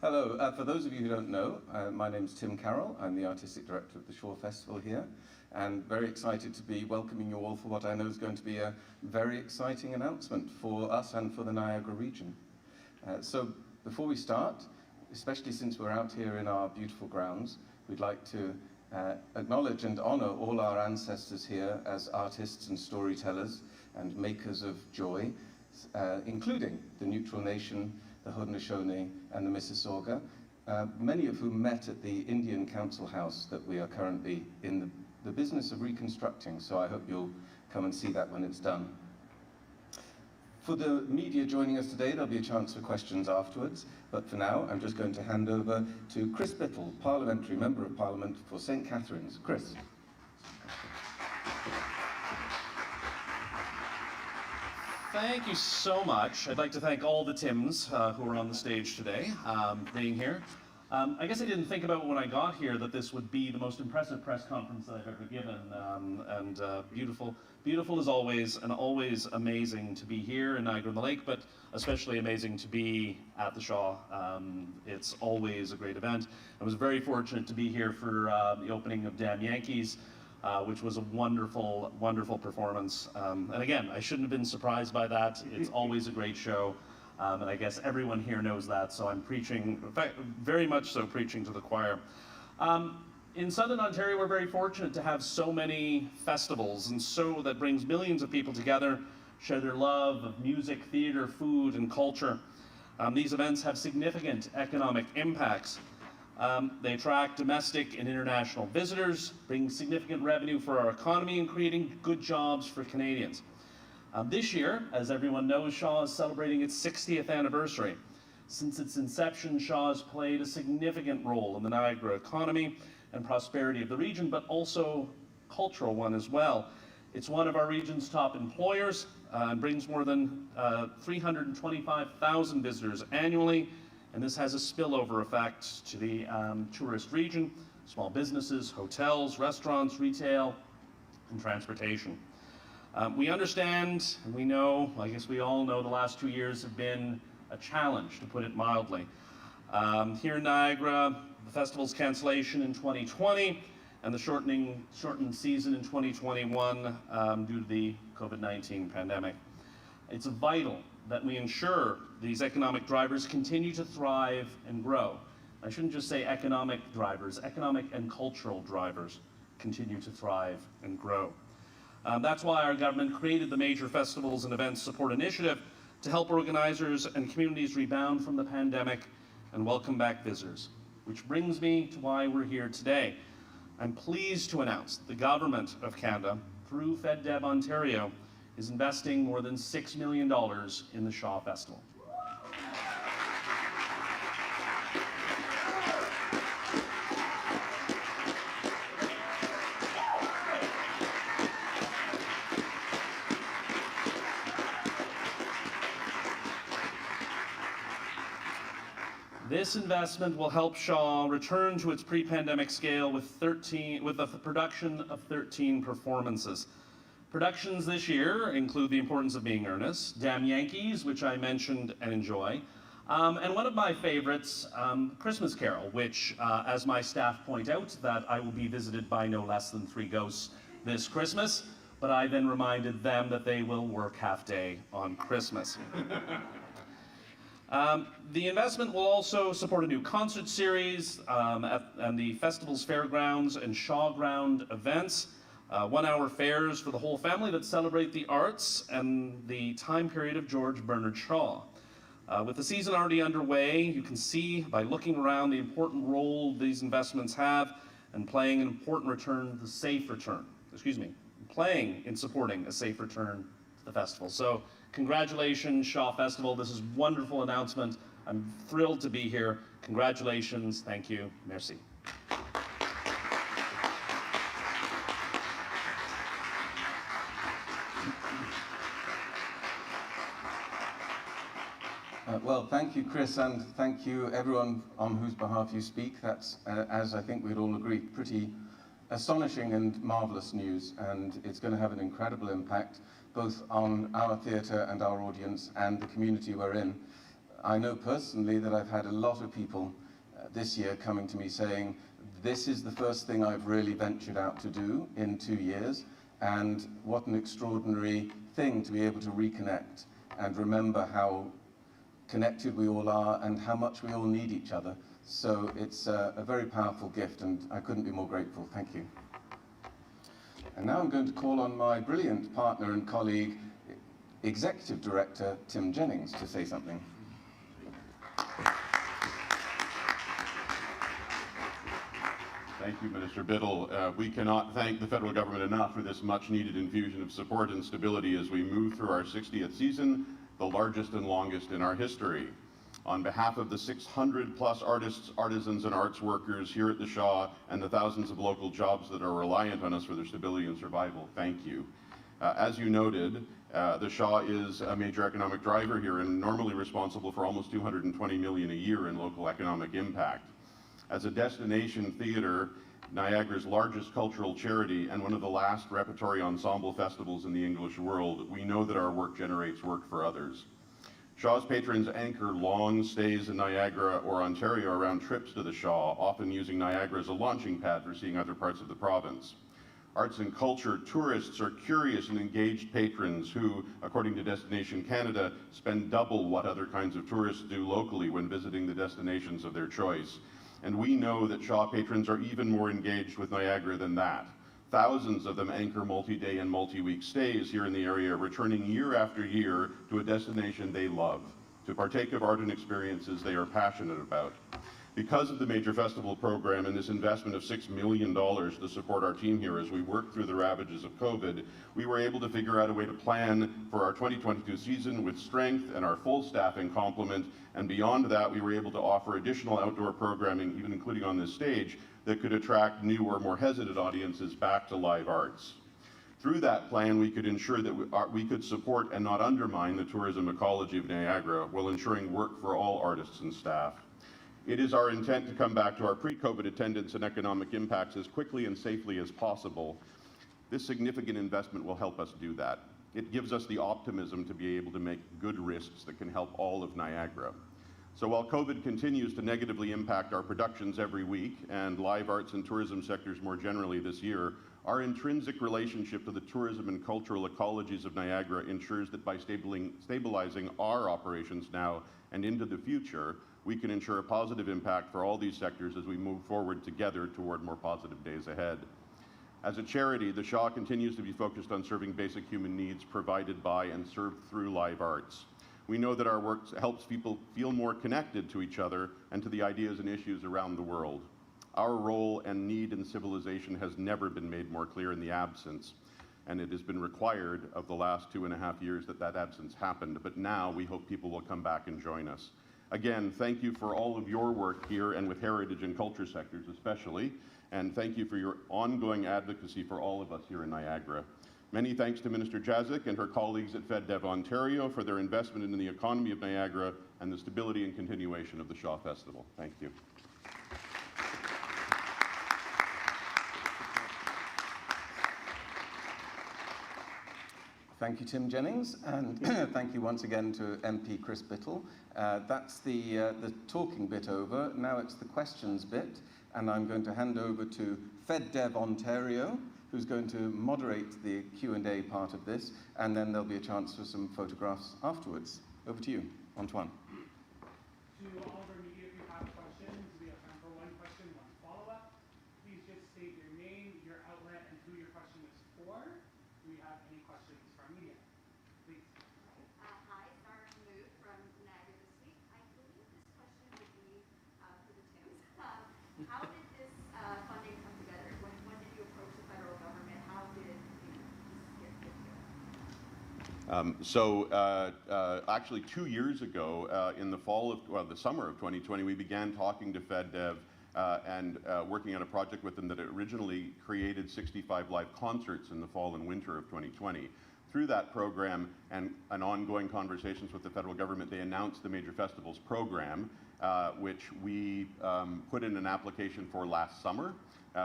Hello, for those of you who don't know, my name's Tim Carroll. I'm the Artistic Director of the Shaw Festival here, and very excited to be welcoming you all for what I know is going to be a very exciting announcement for us and for the Niagara region. So before we start, especially since we're out here in our beautiful grounds, we'd like to acknowledge and honor all our ancestors here as artists and storytellers and makers of joy, including the Neutral Nation, the Haudenosaunee and the Mississauga, many of whom met at the Indian Council House that we are currently in the business of reconstructing, so I hope you'll come and see that when it's done. For the media joining us today, there'll be a chance for questions afterwards, but for now, I'm just going to hand over to Chris Bittle, Parliamentary Member of Parliament for St. Catharines. Chris. Thank you so much. I'd like to thank all the Tims who are on the stage today being here. I guess I didn't think about when I got here that this would be the most impressive press conference that I've ever given, and beautiful as always, and always amazing to be here in Niagara-on-the-Lake, but especially amazing to be at the Shaw. It's always a great event. I was very fortunate to be here for the opening of Damn Yankees, which was a wonderful, wonderful performance. And again, I shouldn't have been surprised by that. It's always a great show. And I guess everyone here knows that, so I'm preaching, in fact, very much so preaching to the choir. In Southern Ontario, we're very fortunate to have so many festivals, and so that brings millions of people together, share their love of music, theater, food, and culture. These events have significant economic impacts. They attract domestic and international visitors, bring significant revenue for our economy, and creating good jobs for Canadians. This year, as everyone knows, Shaw is celebrating its 60th anniversary. Since its inception, Shaw has played a significant role in the Niagara economy and prosperity of the region, but also cultural one as well. It's one of our region's top employers and brings more than 325,000 visitors annually. And this has a spillover effect to the tourist region, small businesses, hotels, restaurants, retail, and transportation. We understand, and we know, I guess we all know, the last 2 years have been a challenge, to put it mildly. Here in Niagara, the festival's cancellation in 2020 and the shortened season in 2021 due to the COVID-19 pandemic. It's vital that we ensure these economic drivers continue to thrive and grow. I shouldn't just say economic drivers, economic and cultural drivers continue to thrive and grow. That's why our government created the Major Festivals and Events Support Initiative to help organizers and communities rebound from the pandemic and welcome back visitors. Which brings me to why we're here today. I'm pleased to announce the Government of Canada, through FedDev Ontario, is investing more than $6 million in the Shaw Festival. This investment will help Shaw return to its pre-pandemic scale with the production of 13 performances. Productions this year include The Importance of Being Earnest, Damn Yankees, which I mentioned and enjoy, and one of my favorites, Christmas Carol, which, as my staff point out, that I will be visited by no less than 3 ghosts this Christmas, but I then reminded them that they will work half day on Christmas. The investment will also support a new concert series and the festival's fairgrounds and showground events, 1-hour fairs for the whole family that celebrate the arts and the time period of George Bernard Shaw. With the season already underway, you can see by looking around the important role these investments have and playing in supporting a safe return to the festival. So congratulations, Shaw Festival. This is a wonderful announcement. I'm thrilled to be here. Congratulations. Thank you. Merci. Well, thank you, Chris, and thank you everyone on whose behalf you speak. That's, as I think we'd all agree, pretty astonishing and marvelous news, and it's going to have an incredible impact both on our theatre and our audience and the community we're in. I know personally that I've had a lot of people this year coming to me saying, this is the first thing I've really ventured out to do in 2 years, and what an extraordinary thing to be able to reconnect and remember how connected we all are and how much we all need each other. So it's a very powerful gift, and I couldn't be more grateful. Thank you. And now I'm going to call on my brilliant partner and colleague, Executive Director Tim Jennings, to say something. Thank you, Minister Bittle. We cannot thank the federal government enough for this much-needed infusion of support and stability as we move through our 60th season, the largest and longest in our history. On behalf of the 600-plus artists, artisans, and arts workers here at the Shaw and the thousands of local jobs that are reliant on us for their stability and survival, thank you. As you noted, the Shaw is a major economic driver here and normally responsible for almost $220 million a year in local economic impact. As a destination theater, Niagara's largest cultural charity and one of the last repertory ensemble festivals in the English world, we know that our work generates work for others. Shaw's patrons anchor long stays in Niagara or Ontario around trips to the Shaw, often using Niagara as a launching pad for seeing other parts of the province. Arts and culture tourists are curious and engaged patrons who, according to Destination Canada, spend double what other kinds of tourists do locally when visiting the destinations of their choice. And we know that Shaw patrons are even more engaged with Niagara than that. Thousands of them anchor multi-day and multi-week stays here in the area, returning year after year to a destination they love, to partake of art and experiences they are passionate about. Because of the major festival program and this investment of $6 million to support our team here as we work through the ravages of COVID, we were able to figure out a way to plan for our 2022 season with strength and our full staffing complement, and beyond that we were able to offer additional outdoor programming, even including on this stage, that could attract new or more hesitant audiences back to live arts. Through that plan, we could ensure that we could support and not undermine the tourism ecology of Niagara while ensuring work for all artists and staff. It is our intent to come back to our pre-COVID attendance and economic impacts as quickly and safely as possible. This significant investment will help us do that. It gives us the optimism to be able to make good risks that can help all of Niagara. So while COVID continues to negatively impact our productions every week and live arts and tourism sectors more generally this year, our intrinsic relationship to the tourism and cultural ecologies of Niagara ensures that by stabilizing our operations now and into the future, we can ensure a positive impact for all these sectors as we move forward together toward more positive days ahead. As a charity, the Shaw continues to be focused on serving basic human needs provided by and served through live arts. We know that our work helps people feel more connected to each other and to the ideas and issues around the world. Our role and need in civilization has never been made more clear in the absence, and it has been required of the last 2.5 years that that absence happened, but now we hope people will come back and join us. Again, thank you for all of your work here and with heritage and culture sectors especially, and thank you for your ongoing advocacy for all of us here in Niagara. Many thanks to Minister Jazcek and her colleagues at FedDev Ontario for their investment in the economy of Niagara and the stability and continuation of the Shaw Festival. Thank you. Thank you, Tim Jennings, and thank you once again to MP Chris Bittle. That's the talking bit over. Now it's the questions bit, and I'm going to hand over to FedDev Ontario, who's going to moderate the Q&A part of this, and then there'll be a chance for some photographs afterwards. Over to you, Antoine. To all of our media, if you have questions, we have time for one question, one follow-up. Please just state your name, your outlet, and who your question is for. Do we have any questions from media? Please. Hi, Sarah Mood from Niagara this week. I believe this question would be for the Tims. How did this funding come together? When did you approach the federal government? How did this get together? Actually 2 years ago, in the summer of 2020, we began talking to FedDev and working on a project with them that originally created 65 live concerts in the fall and winter of 2020. Through that program and ongoing conversations with the federal government, they announced the Major Festivals program, which we put in an application for last summer.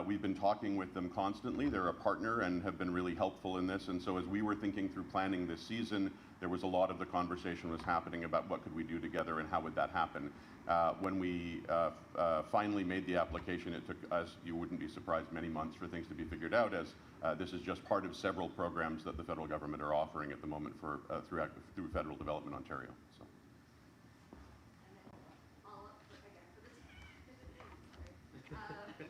We've been talking with them constantly. They're a partner and have been really helpful in this. And so as we were thinking through planning this season, there was a lot of the conversation was happening about what could we do together and how would that happen. When we finally made the application, it took us, you wouldn't be surprised, many months for things to be figured out, as this is just part of several programs that the federal government are offering at the moment for, through Federal Development Ontario. So. Follow up again for the sorry.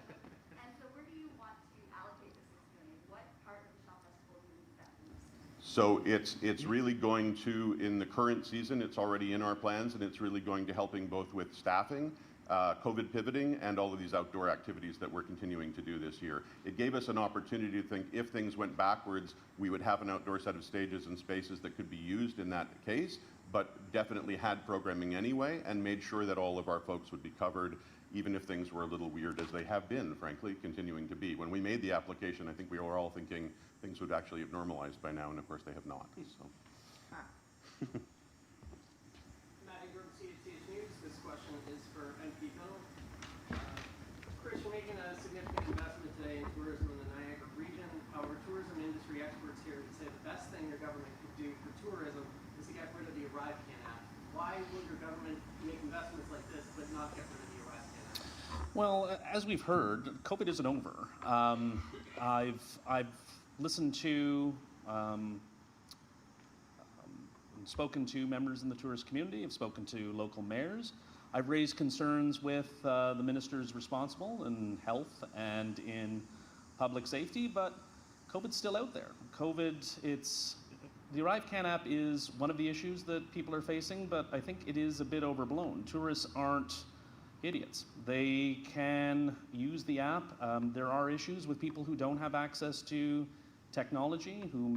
And so where do you want to allocate the $6 million? What part of the Shaw Festival do you need that most? So it's really going to, in the current season, it's already in our plans, and it's really going to helping both with staffing, COVID pivoting, and all of these outdoor activities that we're continuing to do this year. It gave us an opportunity to think if things went backwards, we would have an outdoor set of stages and spaces that could be used in that case, but definitely had programming anyway, and made sure that all of our folks would be covered, even if things were a little weird, as they have been, frankly, continuing to be. When we made the application, I think we were all thinking things would actually have normalized by now, and of course they have not. So. Matty Group, CHCH News. This question is for MP Bittle. Chris, you're making a significant investment today in tourism in the Niagara region. However, tourism industry experts here would say the best thing your government could do for tourism is to get rid of the ArriveCAN app. Why would your government make investments like this but not get rid of the ArriveCAN app? Well, as we've heard, COVID isn't over. I've listened to, spoken to members in the tourist community. I've spoken to local mayors. I've raised concerns with the ministers responsible in health and in public safety, but COVID's still out there. The ArriveCAN app is one of the issues that people are facing, but I think it is a bit overblown. Tourists aren't idiots. They can use the app. There are issues with people who don't have access to technology, who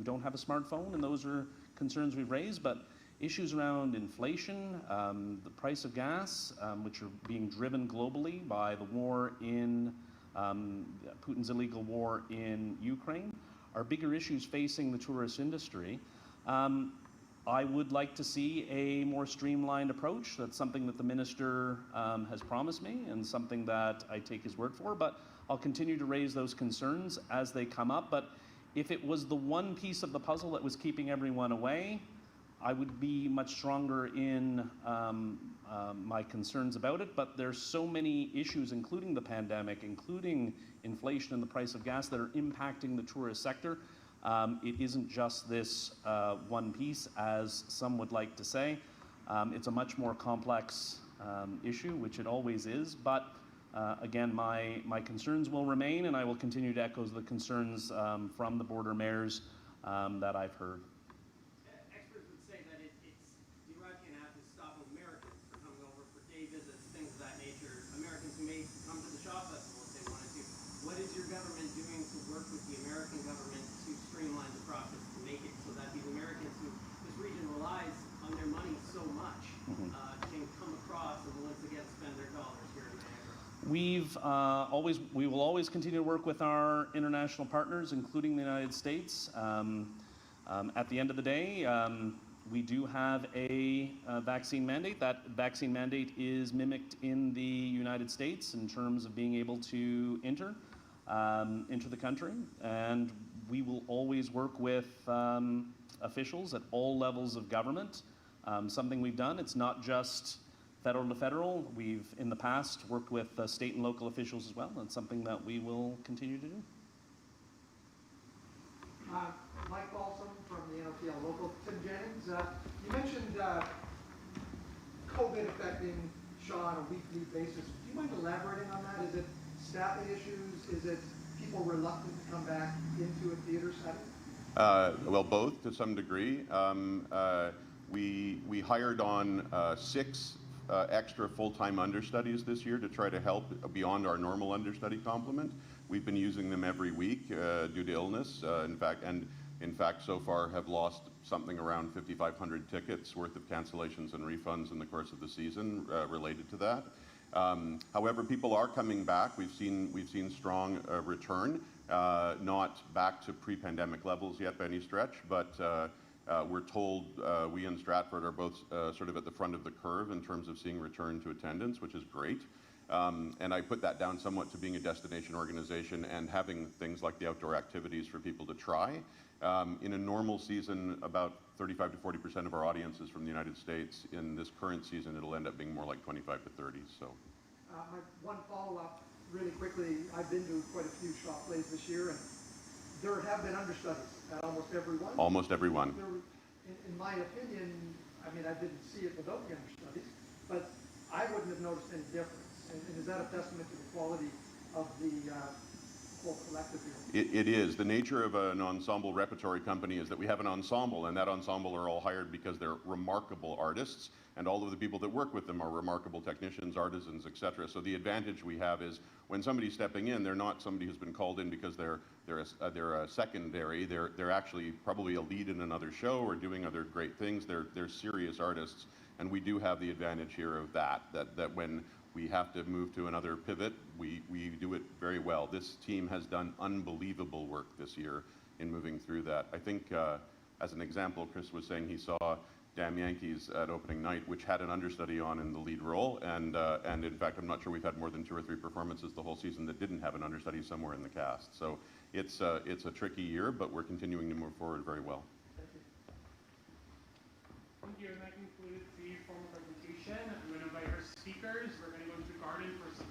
don't have a smartphone, and those are concerns we've raised, but issues around inflation, the price of gas, which are being driven globally by the war in, Putin's illegal war in Ukraine, are bigger issues facing the tourist industry. I would like to see a more streamlined approach. That's something that the minister has promised me, and something that I take his word for, but I'll continue to raise those concerns as they come up. But if it was the one piece of the puzzle that was keeping everyone away, I would be much stronger in my concerns about it. But there's so many issues, including the pandemic, including inflation and the price of gas, that are impacting the tourist sector. It isn't just this one piece, as some would like to say. It's a much more complex issue, which it always is. But again, my concerns will remain, and I will continue to echo the concerns from the border mayors that I've heard. Experts would say that the ArriveCAN app is stopping Americans from coming over for day visits, things of that nature. Americans who may come to the Shaw Festival if they wanted to. What is your government doing to work with the American government to streamline the process, to make it so that these Americans who this region relies on their money so much can come across and once again spend their dollars here in Niagara? We will always continue to work with our international partners, including the United States. At the end of the day, we do have a vaccine mandate. That vaccine mandate is mimicked in the United States in terms of being able to enter the country, and we will always work with officials at all levels of government. Something we've done, it's not just federal to federal. We've, in the past, worked with state and local officials as well, and it's something that we will continue to do. Mike Balsam from the NOTL Local. Tim Jennings, you mentioned COVID affecting Shaw on a weekly basis. Do you mind elaborating on that? Is it staffing issues? Is it people reluctant to come back into a theater setting? Well, both to some degree. We hired on 6 extra full-time understudies this year to try to help beyond our normal understudy complement. We've been using them every week due to illness. In fact, so far have lost something around 5,500 tickets worth of cancellations and refunds in the course of the season related to that. However, people are coming back. We've seen strong return, not back to pre-pandemic levels yet by any stretch, but we're told we in Stratford are both sort of at the front of the curve in terms of seeing return to attendance, which is great. And I put that down somewhat to being a destination organization and having things like the outdoor activities for people to try. In a normal season, about 35 to 40% of our audience is from the United States. In this current season, it'll end up being more like 25 to 30. So, My one follow-up, really quickly. I've been to quite a few shop plays this year, and there have been understudies at almost every one. almost everyone. There, in my opinion, I mean, I didn't see it without the understudies, but I wouldn't have noticed any difference. And is that a testament to the quality of the whole collective here? It is. The nature of an ensemble repertory company is that we have an ensemble, and that ensemble are all hired because they're remarkable artists, and all of the people that work with them are remarkable technicians, artisans, etc. So the advantage we have is when somebody's stepping in, they're not somebody who's been called in because they're a secondary. They're actually probably a lead in another show or doing other great things. They're serious artists, and we do have the advantage here of that when we have to move to another pivot, we do it very well. This team has done unbelievable work this year in moving through that. I think, as an example, Chris was saying he saw Damn Yankees at opening night, which had an understudy on in the lead role, and in fact, I'm not sure we've had more than 2 or 3 performances the whole season that didn't have an understudy somewhere in the cast. So it's a tricky year, but we're continuing to move forward very well. Thank you, and that concludes the formal presentation. I'm going to invite our speakers. We're going to go into the garden for some